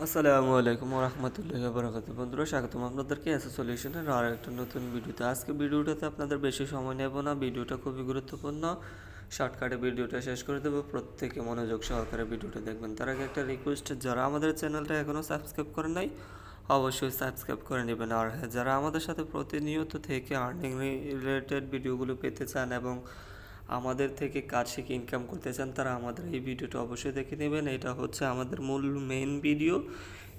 আসসালামু আলাইকুম রহমতুল্লাহি বারাকাতু। বন্ধুরা, স্বাগতম আপনাদেরকে সলিউশনের আর একটা নতুন ভিডিওতে। আজকে ভিডিওটাতে আপনাদের বেশি সময় নেব না, ভিডিওটা খুবই গুরুত্বপূর্ণ। শর্টকাটে ভিডিওটা শেষ করে দেবো, প্রত্যেকে মনোযোগ সহকারে ভিডিওটা দেখবেন। তার আগে একটা রিকোয়েস্ট, যারা আমাদের চ্যানেলটা এখনও সাবস্ক্রাইব করেন নাই অবশ্যই সাবস্ক্রাইব করে নেবেন। আর হ্যাঁ, যারা আমাদের সাথে প্রতিনিয়ত থেকে আর্নিং রিলেটেড ভিডিওগুলো পেতে চান এবং আমাদের থেকে কাজ শিখে ইনকাম করতে চান, তারা আমাদের এই ভিডিওটা অবশ্যই দেখে নেবেন। এটা হচ্ছে আমাদের মূল মেইন ভিডিও,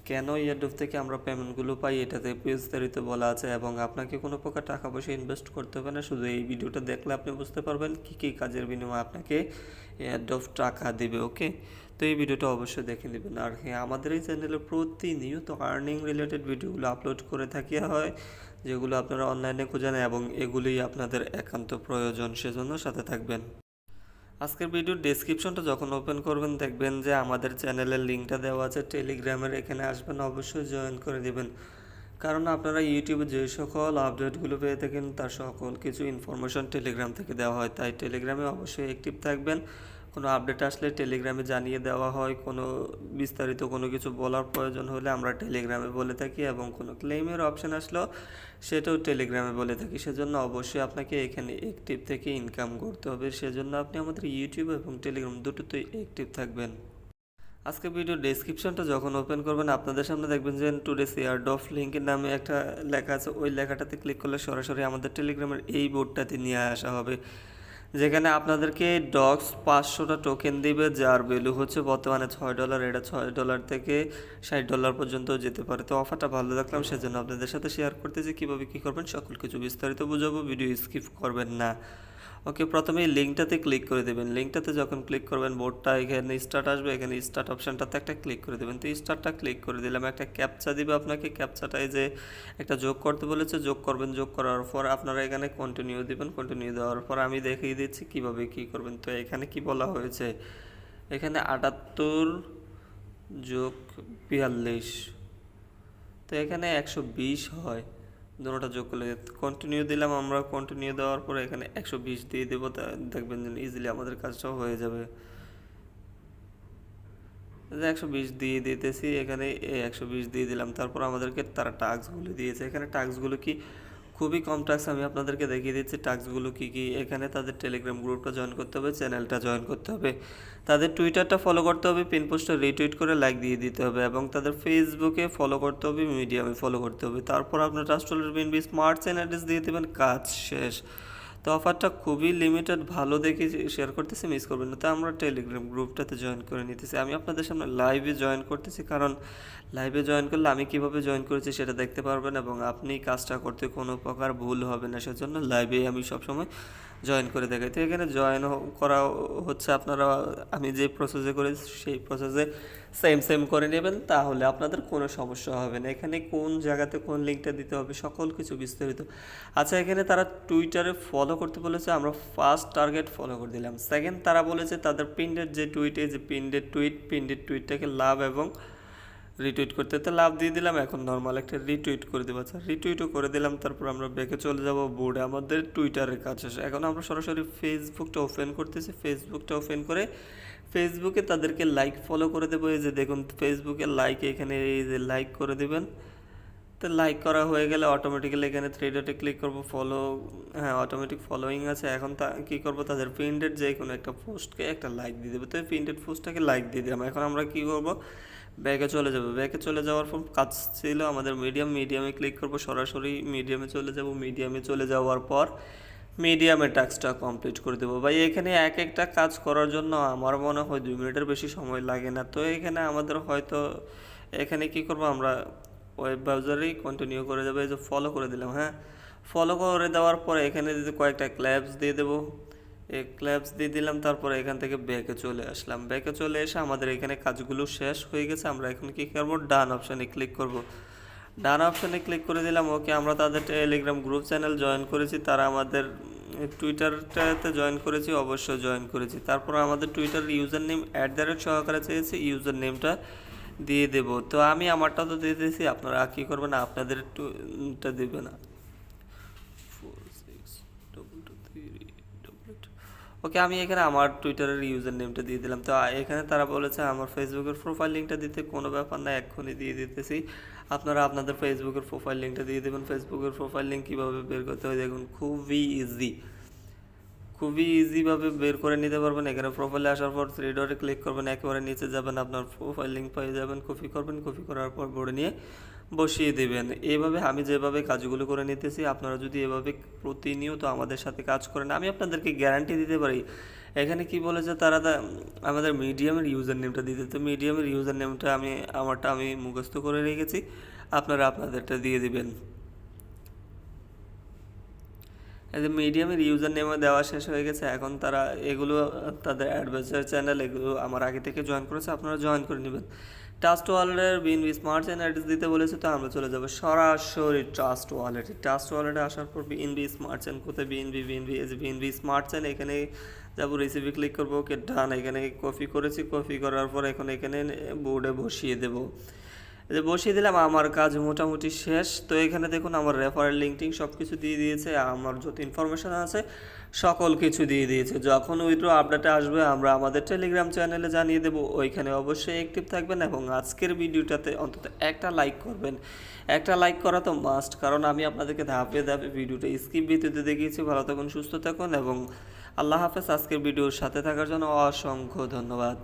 কেন এয়ারড্রপ থেকে আমরা পেমেন্টগুলো পাই এটাতে বিস্তারিত বলা আছে এবং আপনাকে কোনো প্রকার টাকা পয়সা ইনভেস্ট করতে হবে না। শুধু এই ভিডিওটা দেখলে আপনি বুঝতে পারবেন কী কী কাজের বিনিময়ে আপনাকে এয়ারড্রপ টাকা দেবে। ওকে, তো এই ভিডিওটা অবশ্যই দেখে নেবেন। আর হ্যাঁ, আমাদের এই চ্যানেলে প্রতিনিয়ত আর্নিং রিলেটেড ভিডিওগুলো আপলোড করে থাকি হয়, যেগুলো আপনারা অনলাইনে খুঁজেন এবং এগুলোই আপনাদের একান্ত প্রয়োজন, সেজন্য সাথে থাকবেন। আজকের ভিডিওর ডেসক্রিপশনটা যখন ওপেন করবেন দেখবেন যে আমাদের চ্যানেলের লিঙ্কটা দেওয়া আছে টেলিগ্রামের। এখানে আসবেন, অবশ্যই জয়েন করে দেবেন, কারণ আপনারা ইউটিউবে যে সকল আপডেটগুলো পেয়ে থাকেন তার সকল কিছু ইনফরমেশন টেলিগ্রাম থেকে দেওয়া হয়। তাই টেলিগ্রামে অবশ্যই অ্যাক্টিভ থাকবেন। কোনো আপডেট আসলে টেলিগ্রামে জানিয়ে দেওয়া হয়। কোনো বিস্তারিত কোনো কিছু বলার প্রয়োজন হলে আমরা টেলিগ্রামে বলে থাকি এবং কোনো ক্লেমের অপশান আসলেও সেটাও টেলিগ্রামে বলে থাকি। সেজন্য অবশ্যই আপনাকে এখানে অ্যাক্টিভ থেকে ইনকাম করতে হবে। সেজন্য আপনি আমাদের ইউটিউব এবং টেলিগ্রাম দুটোতেই অ্যাক্টিভ থাকবেন। আজকে ভিডিও ডেসক্রিপশনটা যখন ওপেন করবেন আপনাদের সামনে দেখবেন যে টুডেস এয়ারড্রপ লিঙ্কের নামে একটা লেখা আছে। ওই লেখাটাতে ক্লিক করলে সরাসরি আমাদের টেলিগ্রামের এই বোর্ডটাতে নিয়ে আসা হবে, যেখানে আপনাদেরকে ডক্স 500টা টোকেন দিবে, যার ভ্যালু হচ্ছে বর্তমানে $6। এটা $6 থেকে $60 পর্যন্ত যেতে পারে। তো অফারটা ভালো লাগলাম, সেজন্য আপনাদের সাথে শেয়ার করতেছি কীভাবে কী করবেন, সকল কিছু বিস্তারিত বুঝাবো, ভিডিও স্কিপ করবেন না। ওকে, প্রথমে এই লিঙ্কটাতে ক্লিক করে দেবেন। লিঙ্কটাতে যখন ক্লিক করবেন বোর্ডটা এখানে স্টার্ট আসবে, এখানে স্টার্ট অপশানটাতে একটা ক্লিক করে দেবেন। তো স্টার্টটা ক্লিক করে দিলাম, একটা ক্যাপচা দিবে আপনাকে। ক্যাপচাটাই যে একটা যোগ করতে বলেছে, যোগ করবেন। যোগ করার পর আপনারা এখানে কন্টিনিউ দিবেন। কন্টিনিউ দেওয়ার পর আমি দেখিয়ে দিচ্ছি কিভাবে কি করবেন। তো এখানে কি বলা হয়েছে, এখানে 78 যোগ 42, তো এখানে 120 হয়। দুটোটা যোগ করলে কন্টিনিউ দিলাম আমরা। কন্টিনিউ দেওয়ার পরে এখানে 120 দিয়ে দেবো, তা দেখবেন যে ইজিলি আমাদের কাজটাও হয়ে যাবে। 120 দিয়ে দিতেছি, এখানে 120 দিয়ে দিলাম। তারপর আমাদেরকে তারা টাস্কগুলো দিয়েছে। এখানে টাস্কগুলো কি, খুবই কম টাস্ক, আমি আপনাদেরকে দেখিয়ে দিচ্ছি টাস্কগুলো কী কী। এখানে তাদের টেলিগ্রাম গ্রুপটা জয়েন করতে হবে, চ্যানেলটা জয়েন করতে হবে, তাদের টুইটারটা ফলো করতে হবে, পিন পোস্টটা রিটুইট করে লাইক দিয়ে দিতে হবে এবং তাদের ফেসবুকে ফলো করতে হবে, মিডিয়ামে ফলো করতে হবে। তারপর আপনার ট্রাস্টলের বিএনবি স্মার্ট চেন অ্যাড্রেস দিয়ে দেবেন, কাজ শেষ। তো অফারটা খুবই লিমিটেড, ভালো দেখে শেয়ার করতেছি, মিস করবেন না। তো আমরা টেলিগ্রাম গ্রুপটাতে জয়েন করে নিতেছি। আমি আপনাদের সামনে লাইভে জয়েন করতেছি, কারণ লাইভে জয়েন করলে আমি কিভাবে জয়েন করেছি সেটা দেখতে পারবেন এবং আপনি কাজটা করতে কোনো প্রকার ভুল হবে না। সেজন্য লাইভে আমি সবসময় জয়েন করে দেখাই। তো এখানে জয়েন করা হচ্ছে, আপনারা আমি যে প্রসেসে করেছি সেই প্রসেসে সেম করে নেবেন, তাহলে আপনাদের কোনো সমস্যা হবে না। এখানে কোন জায়গাতে কোন লিঙ্কটা দিতে হবে সকল কিছু বিস্তারিত। আচ্ছা, এখানে তারা টুইটারে ফলো করতে বলেছে, আমরা ফার্স্ট টার্গেট ফলো করে দিলাম। সেকেন্ড, তারা বলেছে তাদের পিন্ডের যে টুইটে, যে পিন্ডের টুইটটাকে লাভ এবং রিটুইট করতে, তো লাভ দিয়ে দিলাম। এখন নর্মাল একটা রিটুইট করে দেবো। আচ্ছা, রিটুইটও করে দিলাম। তারপর আমরা ব্যাকে চলে যাব বোর্ডে, আমাদের টুইটারের কাজ শেষ। এখন আমরা সরাসরি ফেসবুকটা ওপেন করতেছি। ফেসবুকটা ওপেন করে ফেসবুকে তাদেরকে লাইক ফলো করে দেবো। এই যে দেখুন ফেসবুকে লাইক, এখানে এই যে লাইক করে দেবেন। তো লাইক করা হয়ে গেলে অটোমেটিক্যালি এখানে থ্রি ডটে ক্লিক করবো, ফলো, হ্যাঁ অটোমেটিক ফলোয়িং আছে। এখন কী করবো, তাদের প্রিন্টেড যে কোনো একটা পোস্টকে একটা লাইক দিয়ে দেবো। তো এই প্রিন্টেড পোস্টটাকে লাইক দিয়ে দিলাম। এখন আমরা কী করবো, ব্যাকে চলে যাবো। ব্যাকে চলে যাওয়ার পর কাজ ছিল আমাদের মিডিয়ামে ক্লিক করবো, সরাসরি মিডিয়ামে চলে যাব। মিডিয়ামে চলে যাওয়ার পর মিডিয়ামে টাস্কটা কমপ্লিট করে দেবো। ভাই এখানে এক একটা কাজ করার জন্য আমার মনে হয় 2 মিনিটের বেশি সময় লাগে না। তো এখানে আমাদের হয়তো এখানে কি করব, আমরা ওয়েব ব্রাউজারেই কন্টিনিউ করে যাবো। এই যে ফলো করে দিলাম, হ্যাঁ ফলো করে দেওয়ার পরে এখানে যদি কয়েকটা ক্ল্যাপস দিয়ে দেবো, এই ক্ল্যাপস দিয়ে দিলাম। তারপরে এখান থেকে ব্যাকে চলে আসলাম। ব্যাকে চলে এসে আমাদের এখানে কাজগুলো শেষ হয়ে গেছে। আমরা এখন কী করবো, ডান অপশানে ক্লিক করব। ডান অপশানে ক্লিক করে দিলাম। ওকে, আমরা তাদের টেলিগ্রাম গ্রুপ চ্যানেল জয়েন করেছি, তারা আমাদের টুইটারটাতে জয়েন করেছি, অবশ্যই জয়েন করেছি। তারপর আমাদের টুইটার ইউজার নেম সহকারে চেয়েছি, ইউজার নেমটা দিয়ে দেব। তো আমি আমারটা তো দিয়ে দিয়েছি, আপনারা কী করবেন, আপনাদের টুটা দেবে না। 46222388। ওকে, আমি এখানে আমার টুইটারের ইউজার নেমটা দিয়ে দিলাম। তো এখানে তারা বলেছে আমার ফেসবুকের প্রোফাইল লিঙ্কটা দিতে, কোনো ব্যাপার না, এক্ষুনি দিয়ে দিতেছি। আপনারা আপনাদের ফেসবুকের প্রোফাইল লিঙ্কটা দিয়ে দেবেন। ফেসবুকের প্রোফাইল লিঙ্ক কীভাবে বের করতে হয় দেখুন, খুবই ইজিভাবে বের করে নিতে পারবেন। এখানে প্রোফাইলে আসার পর থ্রি ডটে ক্লিক করবেন, একেবারে নিচে যাবেন, আপনার প্রোফাইল লিঙ্ক পেয়ে যাবেন, কপি করবেন, কপি করার পর বোর্ডে নিয়ে বসিয়ে দেবেন। এইভাবে আমি যেভাবে কাজগুলো করে নিতেছি, আপনারা যদি এভাবে প্রতিনিয়ত আমাদের সাথে কাজ করেন, আমি আপনাদেরকে গ্যারান্টি দিতে পারি। এখানে কি বলেছে তারা, আমাদের মিডিয়ামের ইউজার নেমটা দিতে। তো মিডিয়ামের ইউজার নেমটা আমারটা আমি মুখস্থ করে রেখেছি, আপনারা আপনাদেরটা দিয়ে দিবেন। এই যে মিডিয়ামের ইউজার নেমে দেওয়া শেষ হয়ে গেছে। এখন তারা এগুলো তাদের অ্যাডভাইজার চ্যানেল, এগুলো আমার আগে থেকে জয়েন করেছে, আপনারা জয়েন করে নেবেন। ট্রাস্ট ওয়ালেটের বিএনবি স্মার্ট চেইন অ্যাড্রেস দিতে বলেছে, তো আমরা চলে যাবো সরাসরি ট্রাস্ট ওয়ালেটে আসার পর বিএনবি স্মার্ট চেইন কোথায়, বিএনবি স্মার্ট চেইন, এখানে যাবো, রিসিভে ক্লিক করবো, ওকে ডান। এখানে কপি করেছি, কপি করার পর এখন এখানে বোর্ডে বসিয়ে দেবো। যে বসিয়ে দিলাম, আমার কাজ মোটামুটি শেষ। তো এখানে দেখুন আমার রেফারেল লিঙ্ক সব কিছু দিয়ে দিয়েছে, আমার যত ইনফরমেশান আছে সকল কিছু দিয়ে দিয়েছে। যখন উইথড্র আপডেটে আসবে আমরা আমাদের টেলিগ্রাম চ্যানেলে জানিয়ে দেবো, ওইখানে অবশ্যই অ্যাক্টিভ থাকবেন এবং আজকের ভিডিওটাতে অন্তত একটা লাইক করবেন। একটা লাইক করা তো মাস্ট, কারণ আমি আপনাদেরকে ধাপে ধাপে ভিডিওটা স্কিপ ভিডিওতে দেখিয়েছি। ভালো থাকুন, সুস্থ থাকুন এবং আল্লাহ হাফেজ। আজকের ভিডিওর সাথে থাকার জন্য অসংখ্য ধন্যবাদ।